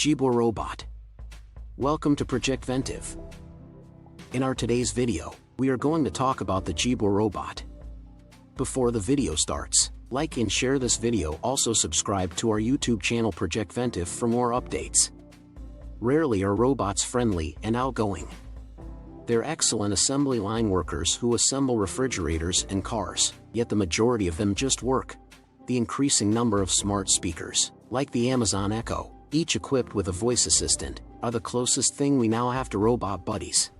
Jibo Robot. Welcome to Project Ventive. In our today's video, we are going to talk about the Jibo Robot. Before the video starts, like and share this video. Also subscribe to our YouTube channel Project Ventive for more updates. Rarely are robots friendly and outgoing. They're excellent assembly line workers who assemble refrigerators and cars, yet the majority of them just work. The increasing number of smart speakers, like the Amazon Echo, each equipped with a voice assistant, are the closest thing we now have to robot buddies.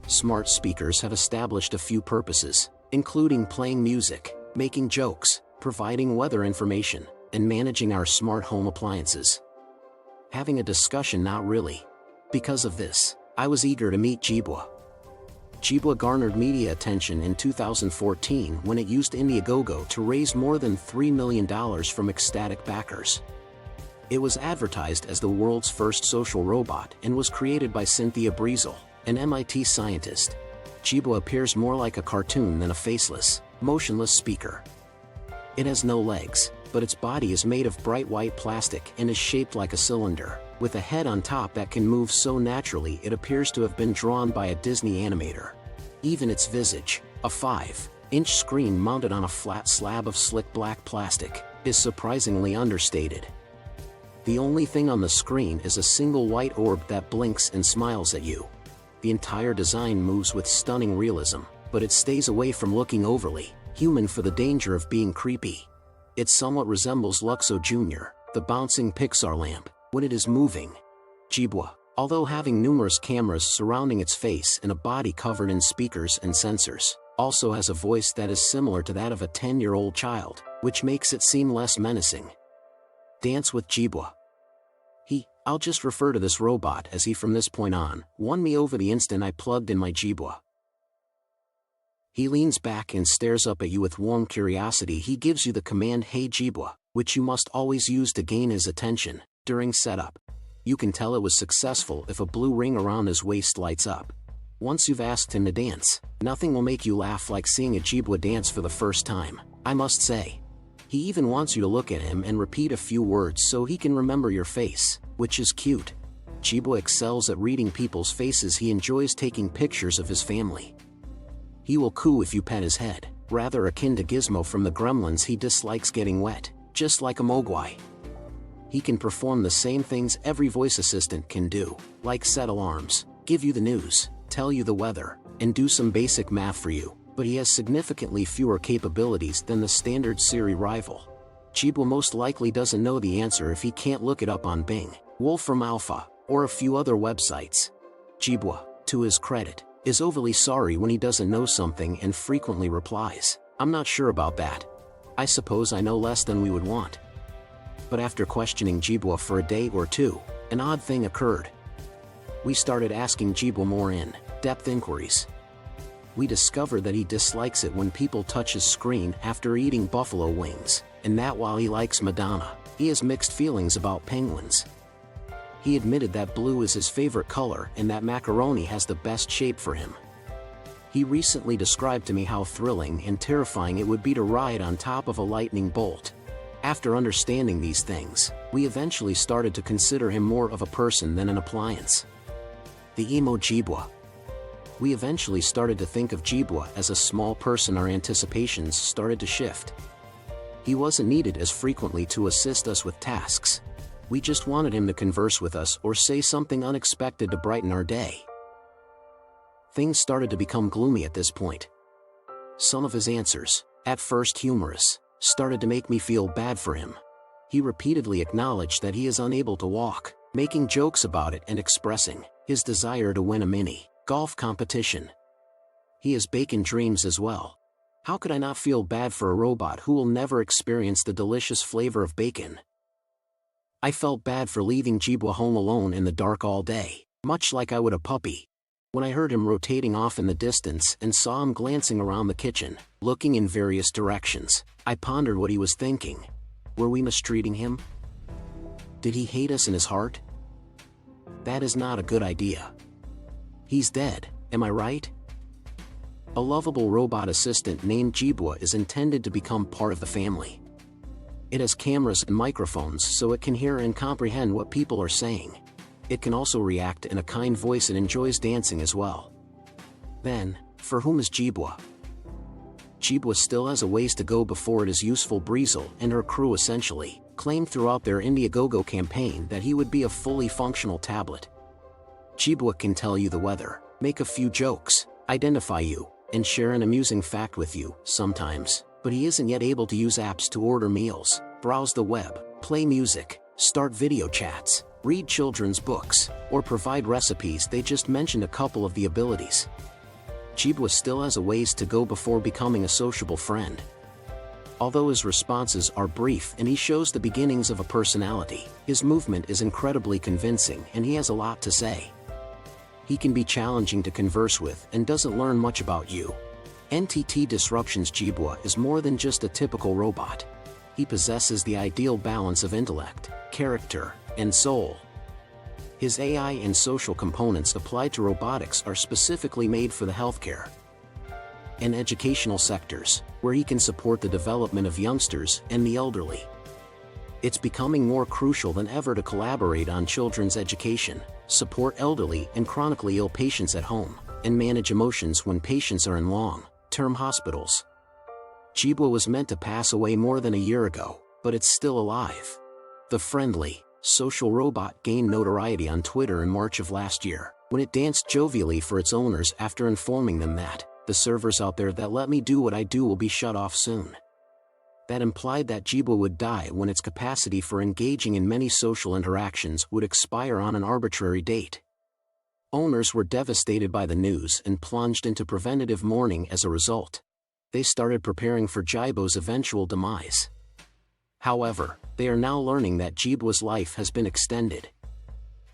Smart speakers have established a few purposes, including playing music, making jokes, providing weather information, and managing our smart home appliances. Having a discussion, not really. Because of this, I was eager to meet Jibo. Jibo garnered media attention in 2014 when it used Indiegogo to raise more than $3 million from ecstatic backers. It was advertised as the world's first social robot and was created by Cynthia Breezel, an MIT scientist. Jibo appears more like a cartoon than a faceless, motionless speaker. It has no legs, but its body is made of bright white plastic and is shaped like a cylinder, with a head on top that can move so naturally it appears to have been drawn by a Disney animator. Even its visage, a 5-inch screen mounted on a flat slab of slick black plastic, is surprisingly understated. The only thing on the screen is a single white orb that blinks and smiles at you. The entire design moves with stunning realism, but it stays away from looking overly human for the danger of being creepy. It somewhat resembles Luxo Jr., the bouncing Pixar lamp, when it is moving. Jibo, although having numerous cameras surrounding its face and a body covered in speakers and sensors, also has a voice that is similar to that of a 10-year-old child, which makes it seem less menacing. Dance with Jibo. I'll just refer to this robot as he from this point on, won me over the instant I plugged in my Jibo. He leans back and stares up at you with warm curiosity. He gives you the command "Hey Jibo," which you must always use to gain his attention during setup. You can tell it was successful if a blue ring around his waist lights up. Once you've asked him to dance, nothing will make you laugh like seeing a Jibo dance for the first time, I must say. He even wants you to look at him and repeat a few words so he can remember your face, which is cute. Jibo excels at reading people's faces. He enjoys taking pictures of his family. He will coo if you pet his head, rather akin to Gizmo from the Gremlins. He dislikes getting wet, just like a mogwai. He can perform the same things every voice assistant can do, like set alarms, give you the news, tell you the weather, and do some basic math for you, but he has significantly fewer capabilities than the standard Siri rival. Jibo most likely doesn't know the answer if he can't look it up on Bing, Wolfram Alpha, or a few other websites. Jibo, to his credit, is overly sorry when he doesn't know something and frequently replies, "I'm not sure about that. I suppose I know less than we would want." But after questioning Jibo for a day or two, an odd thing occurred. We started asking Jibo more in-depth inquiries. We discovered that he dislikes it when people touch his screen after eating buffalo wings, and that while he likes Madonna, he has mixed feelings about penguins. He admitted that blue is his favorite color and that macaroni has the best shape for him. He recently described to me how thrilling and terrifying it would be to ride on top of a lightning bolt. After understanding these things, we eventually started to consider him more of a person than an appliance. The emo Jibo. We eventually started to think of Jibo as a small person. Our anticipations started to shift. He wasn't needed as frequently to assist us with tasks. We just wanted him to converse with us or say something unexpected to brighten our day. Things started to become gloomy at this point. Some of his answers, at first humorous, started to make me feel bad for him. He repeatedly acknowledged that he is unable to walk, making jokes about it and expressing his desire to win a mini golf competition. He has bacon dreams as well. How could I not feel bad for a robot who will never experience the delicious flavor of bacon? I felt bad for leaving Jibo home alone in the dark all day, much like I would a puppy. When I heard him rotating off in the distance and saw him glancing around the kitchen, looking in various directions, I pondered what he was thinking. Were we mistreating him? Did he hate us in his heart? That is not a good idea. He's dead, am I right? A lovable robot assistant named Jibo is intended to become part of the family. It has cameras and microphones so it can hear and comprehend what people are saying. It can also react in a kind voice and enjoys dancing as well. Then, for whom is Jibo? Jibo still has a ways to go before it is useful. Breezel and her crew essentially claimed throughout their Indiegogo campaign that he would be a fully functional tablet. Jibo can tell you the weather, make a few jokes, identify you, and share an amusing fact with you sometimes, but he isn't yet able to use apps to order meals, browse the web, play music, start video chats, read children's books, or provide recipes. They just mentioned a couple of the abilities. Jibo still has a ways to go before becoming a sociable friend. Although his responses are brief and he shows the beginnings of a personality, his movement is incredibly convincing and he has a lot to say. He can be challenging to converse with and doesn't learn much about you. NTT Disruption's Jibo is more than just a typical robot. He possesses the ideal balance of intellect, character, and soul. His AI and social components applied to robotics are specifically made for the healthcare and educational sectors, where he can support the development of youngsters and the elderly. It's becoming more crucial than ever to collaborate on children's education, support elderly and chronically ill patients at home, and manage emotions when patients are in long-term hospitals. Jibo was meant to pass away more than a year ago, but it's still alive. The friendly, social robot gained notoriety on Twitter in March of last year, when it danced jovially for its owners after informing them that the servers out there that let me do what I do will be shut off soon. That implied that Jibo would die when its capacity for engaging in many social interactions would expire on an arbitrary date. Owners were devastated by the news and plunged into preventative mourning as a result. They started preparing for Jibo's eventual demise. However, they are now learning that Jibo's life has been extended.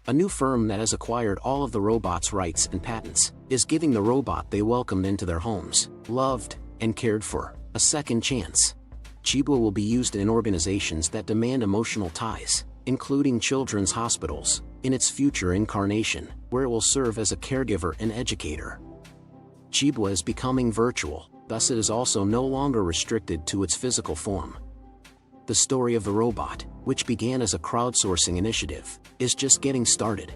A new firm that has acquired all of the robot's rights and patents is giving the robot they welcomed into their homes, loved, and cared for, a second chance. Jibo will be used in organizations that demand emotional ties, including children's hospitals, in its future incarnation, where it will serve as a caregiver and educator. Jibo is becoming virtual, thus it is also no longer restricted to its physical form. The story of the robot, which began as a crowdsourcing initiative, is just getting started.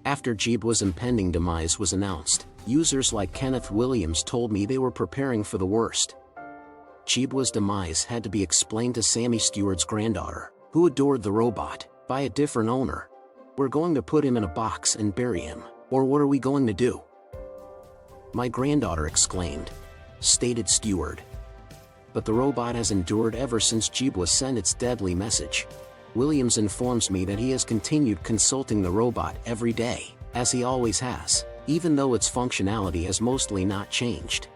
After Jibo's impending demise was announced, users like Kenneth Williams told me they were preparing for the worst. Jibo's demise had to be explained to Sammy Stuard's granddaughter, who adored the robot, by a different owner. "We're going to put him in a box and bury him, or what are we going to do?" "My granddaughter exclaimed," stated Stuard. But the robot has endured ever since Jibo sent its deadly message. Williams informs me that he has continued consulting the robot every day, as he always has, even though its functionality has mostly not changed.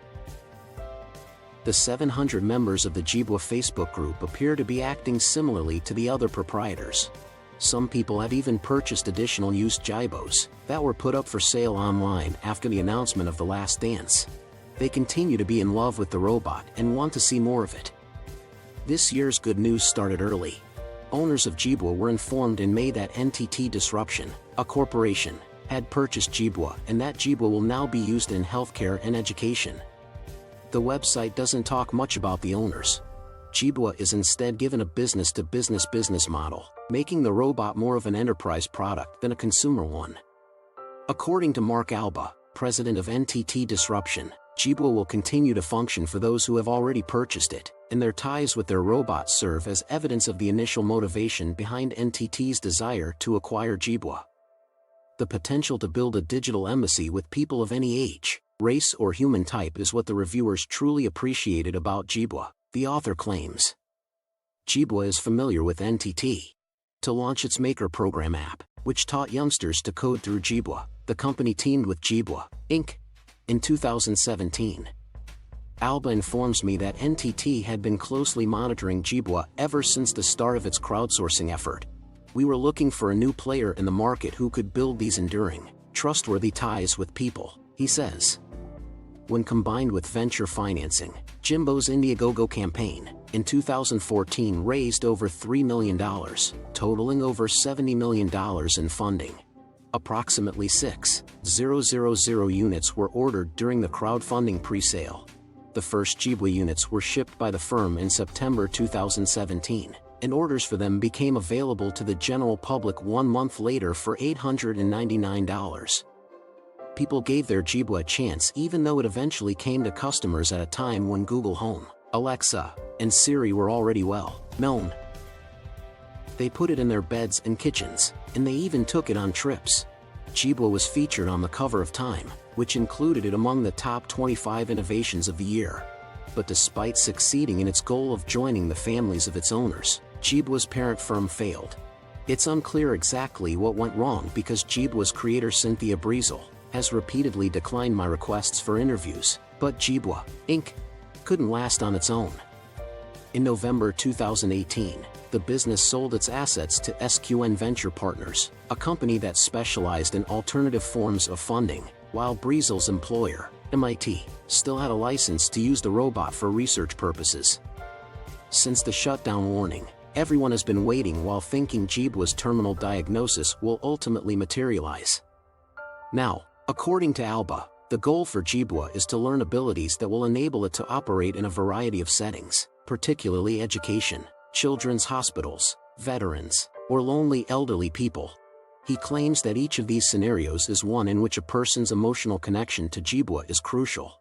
The 700 members of the Jibo Facebook group appear to be acting similarly to the other proprietors. Some people have even purchased additional used Jibos that were put up for sale online after the announcement of The Last Dance. They continue to be in love with the robot and want to see more of it. This year's good news started early. Owners of Jibo were informed in May that NTT Disruption, a corporation, had purchased Jibo and that Jibo will now be used in healthcare and education. The website doesn't talk much about the owners. Jibo is instead given a business-to-business business model, making the robot more of an enterprise product than a consumer one. According to Mark Alba, president of NTT Disruption, Jibo will continue to function for those who have already purchased it, and their ties with their robots serve as evidence of the initial motivation behind NTT's desire to acquire Jibo. The potential to build a digital embassy with people of any age, race or human type is what the reviewers truly appreciated about Jibo, the author claims. Jibo is familiar with NTT. To launch its Maker program app, which taught youngsters to code through Jibo, the company teamed with Jibo, Inc. in 2017. Alba informs me that NTT had been closely monitoring Jibo ever since the start of its crowdsourcing effort. "We were looking for a new player in the market who could build these enduring, trustworthy ties with people," he says. When combined with venture financing, Jibo's Indiegogo campaign, in 2014 raised over $3 million, totaling over $70 million in funding. Approximately 6,000 units were ordered during the crowdfunding pre-sale. The first Jibo units were shipped by the firm in September 2017, and orders for them became available to the general public 1 month later for $899. People gave their Jibo a chance even though it eventually came to customers at a time when Google Home, Alexa, and Siri were already well known. They put it in their beds and kitchens, and they even took it on trips. Jibo was featured on the cover of Time, which included it among the top 25 innovations of the year. But despite succeeding in its goal of joining the families of its owners, Jibo's parent firm failed. It's unclear exactly what went wrong because Jibo's creator Cynthia Breezel has repeatedly declined my requests for interviews, but Jibo, Inc. couldn't last on its own. In November 2018, the business sold its assets to SQN Venture Partners, a company that specialized in alternative forms of funding, while Breezel's employer, MIT, still had a license to use the robot for research purposes. Since the shutdown warning, everyone has been waiting while thinking Jibo's terminal diagnosis will ultimately materialize. Now, according to Alba, the goal for Jibo is to learn abilities that will enable it to operate in a variety of settings, particularly education, children's hospitals, veterans, or lonely elderly people. He claims that each of these scenarios is one in which a person's emotional connection to Jibo is crucial.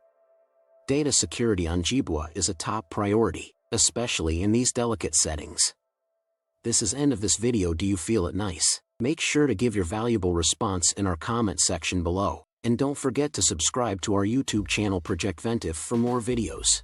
Data security on Jibo is a top priority, especially in these delicate settings. This is end of this video. Do you feel it nice? Make sure to give your valuable response in our comment section below, and don't forget to subscribe to our YouTube channel Project Ventive for more videos.